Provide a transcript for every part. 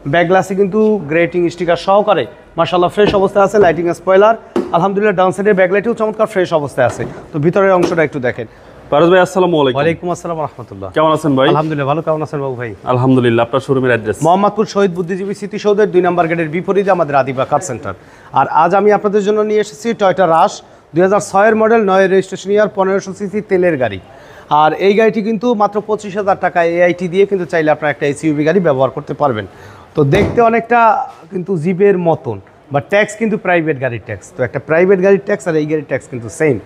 Back গ্লাসে কিন্তু grating sticker সহকারে মাশাআল্লাহ ফ্রেশ অবস্থায় আছে। লাইটিং স্পয়লার আলহামদুলিল্লাহ, ডাউন সাইডের ব্যাকলাইটেও চমৎকার ফ্রেশ অবস্থায় আছে। তো ভিতরের অংশটা একটু দেখেন। ফারুজ ভাই আসসালামু আলাইকুম। ওয়ালাইকুম আসসালাম ওয়া রাহমাতুল্লাহ। কেমন আছেন ভাই? আলহামদুলিল্লাহ ভালো, কেমন আছেন বাবু ভাই? আলহামদুলিল্লাহ। আপনার শোরুমের অ্যাড্রেস? মোহাম্মদপুর শহীদ বুদ্ধিজীবী স্মৃতিসৌধের 2 নম্বর গেটের বিপরীতে আমাদের আদিবা কার সেন্টার। আর আজ আমি আপনাদের জন্য নিয়ে এসেছি টয়োটা রাশ 2006 এর মডেল, 9 রেজিস্ট্রেশন ইয়ার, 1500 সিসি তেলের গাড়ি। আর এই গাড়িটি কিন্তু মাত্র 25,000 টাকা এআইটি দিয়ে কিন্তু চাইলে আপনারা একটা এসইউভি গাড়ি ব্যবহার করতে পারবেন। তো দেখতে অনেকটা কিন্তু জিপের মতন, বা ট্যাক্স কিন্তু প্রাইভেট গাড়ির ট্যাক্স। তো একটা প্রাইভেট গাড়ির ট্যাক্স আর এই গাড়ির ট্যাক্স কিন্তু সেম।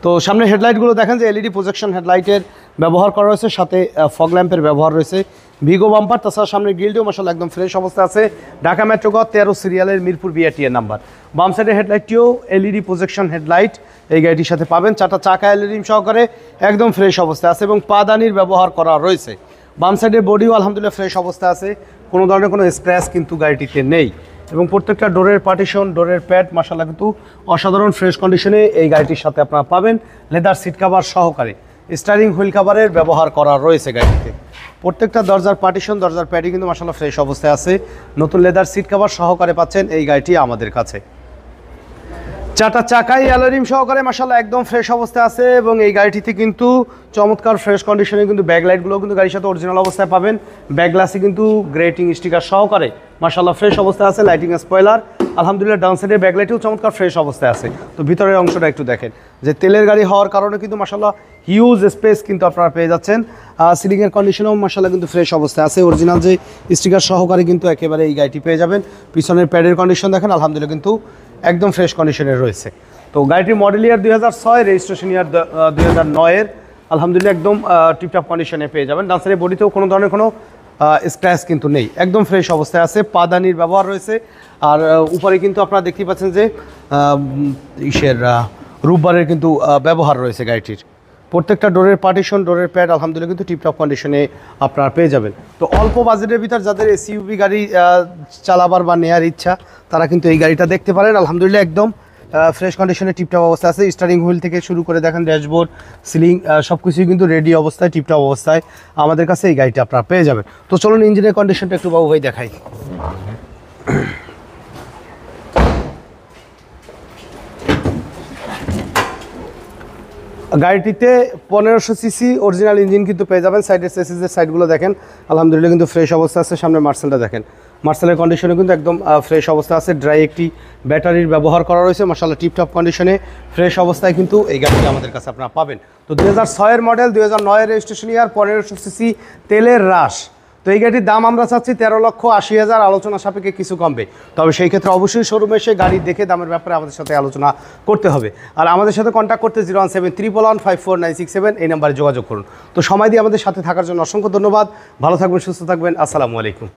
তো সামনে হেডলাইটগুলো দেখেন যে এলইডি প্রজেকশন হেডলাইটের ব্যবহার করা রয়েছে, সাথে ফগ ল্যাম্পের ব্যবহার রয়েছে, ভিগো বাম্পার। তাছাড়া সামনে গ্রিলটিও মাশাআল্লাহ একদম ফ্রেশ অবস্থা আছে। ঢাকা মেট্রো গ 13 সিরিয়ালের মিরপুর বিআরটি এর নাম্বার। বাম সাইডের হেডলাইটটিও এলইডি প্রজেকশন হেডলাইট এই গাড়িটির সাথে পাবেন। 4টা চাকা এলইডি সহকারে একদম ফ্রেশ অবস্থা আছে এবং পাদানির ব্যবহার করা রয়েছে। বাম সাইডের বডিও আলহামদুলিল্লাহ ফ্রেশ অবস্থা আছে, কোনো ধরনের কোনো স্ক্র্যাচ কিন্তু গাড়িটিতে নেই। এবং প্রত্যেকটা ডোরের পার্টিশন, ডোরের প্যাড মাশাআল্লাহ কিন্তু অসাধারণ ফ্রেশ কন্ডিশনে এই গাড়িটির সাথে আপনারা পাবেন। লেদার সিট কাভার সহকারে স্টিয়ারিং হুইল কাভারের ব্যবহার করা রয়েছে গাড়িতে। প্রত্যেকটা দরজার পার্টিশন, দরজার প্যাডই কিন্তু মাশাআল্লাহ ফ্রেশ অবস্থায় আছে। নতুন লেদার সিট কাভার সহকারে পাচ্ছেন এই গাড়িটি আমাদের কাছে। 4টা চাকাই অ্যালোরিম সহকারে মাশাআল্লাহ একদম ফ্রেশ অবস্থায় আছে। এবং এই গাড়িটিতে কিন্তু চমৎকার ফ্রেশ কন্ডিশনে কিন্তু ব্যাকলাইটগুলো কিন্তু গাড়ির সাথে অরিজিনাল অবস্থায় পাবেন। ব্যাক গ্লাসে কিন্তু গ্রেটিং স্টিকার সহকারে মাশাআল্লাহ ফ্রেশ অবস্থায় আছে। লাইটিং স্পয়লার আলহামদুলিল্লাহ, ডাউন সাইডের ব্যাকলাইটেও চমৎকার ফ্রেশ অবস্থায় আছে। তো ভিতরের অংশটা একটু দেখেন যে তেলের গাড়ি হওয়ার কারণে কিন্তু মাশাআল্লাহ হিউজ স্পেস কিন্তু আপনারা পেয়ে যাচ্ছেন। সিলিংয়ের কন্ডিশনও মাশাআল্লাহ কিন্তু ফ্রেশ অবস্থায় আছে। অরিজিনাল যে স্টিকার সহকারে কিন্তু একেবারে এই গাড়িটি পেয়ে যাবেন। পিছনের প্যাডের কন্ডিশন দেখেন আলহামদুলিল্লাহ কিন্তু একদম ফ্রেশ কন্ডিশনে রয়েছে। তো গাড়িটির মডেল ইয়ার 2006, রেজিস্ট্রেশন ইয়ার 2009 এর, আলহামদুলিল্লাহ একদম টিপটপ কন্ডিশনে পেয়ে যাবেন। ডান সাইডের বডিতেও কোনো ধরনের কোনো স্ক্র্যাচ কিন্তু নেই, একদম ফ্রেশ অবস্থায় আছে। পাদানির ব্যবহার রয়েছে। আর উপরে কিন্তু আপনারা দেখতেই পাচ্ছেন যে রূপবারের কিন্তু ব্যবহার রয়েছে গাড়িটির। প্রত্যেকটা ডোরের পার্টিশন, ডোরের প্যাড আলহামদুলিল্লাহ কিন্তু টিপটপ কন্ডিশনে আপনারা পেয়ে যাবেন। তো অল্প বাজেটের ভিতর যাদের এসইউভি গাড়ি চালাবার বা নেওয়ার ইচ্ছা, তারা কিন্তু এই গাড়িটা দেখতে পারেন। আলহামদুলিল্লাহ একদম ফ্রেশ কন্ডিশনে টিপটপ অবস্থা আছে। স্টিয়ারিং হুইল থেকে শুরু করে দেখেন ড্যাশবোর্ড, সিলিং সব কিছুই কিন্তু রেডি অবস্থায়, টিপটপ অবস্থায় আমাদের কাছে এই গাড়িটা আপনারা পেয়ে যাবেন। তো চলুন ইঞ্জিনের কন্ডিশনটা একটু বাবু ভাই দেখাই। গাড়িটিতে 1500 সিসি অরিজিনাল ইঞ্জিন কিন্তু পেয়ে যাবেন। সাইডের চেসিসের সাইডগুলো দেখেন আলহামদুলিল্লাহ কিন্তু ফ্রেশ অবস্থা আছে। সামনে মার্সেলটা দেখেন, মার্সেলের কন্ডিশনে কিন্তু একদম ফ্রেশ অবস্থা আছে। ড্রাই একটি ব্যাটারির ব্যবহার করা রয়েছে মাশাআল্লাহ টিপটপ কন্ডিশনে ফ্রেশ অবস্থায় কিন্তু এই গাড়িটি আমাদের কাছে আপনারা পাবেন। তো 2006 এর মডেল, 2009 এর রেজিস্ট্রেশন ইয়ার, 1500 সিসি তেলের রাশ। তো এই গাড়িটির দাম আমরা চাচ্ছি 13,80,000, আলোচনা সাপেক্ষে কিছু কমবে। তবে সেই ক্ষেত্রে অবশ্যই শোরুমে এসে গাড়ি দেখে দামের ব্যাপারে আমাদের সাথে আলোচনা করতে হবে। আর আমাদের সাথে কন্ট্যাক্ট করতে 01731154967 এই নাম্বারে যোগাযোগ করুন। তো সময় দিয়ে আমাদের সাথে থাকার জন্য অসংখ্য ধন্যবাদ। ভালো থাকবেন, সুস্থ থাকবেন। আসসালামু আলাইকুম।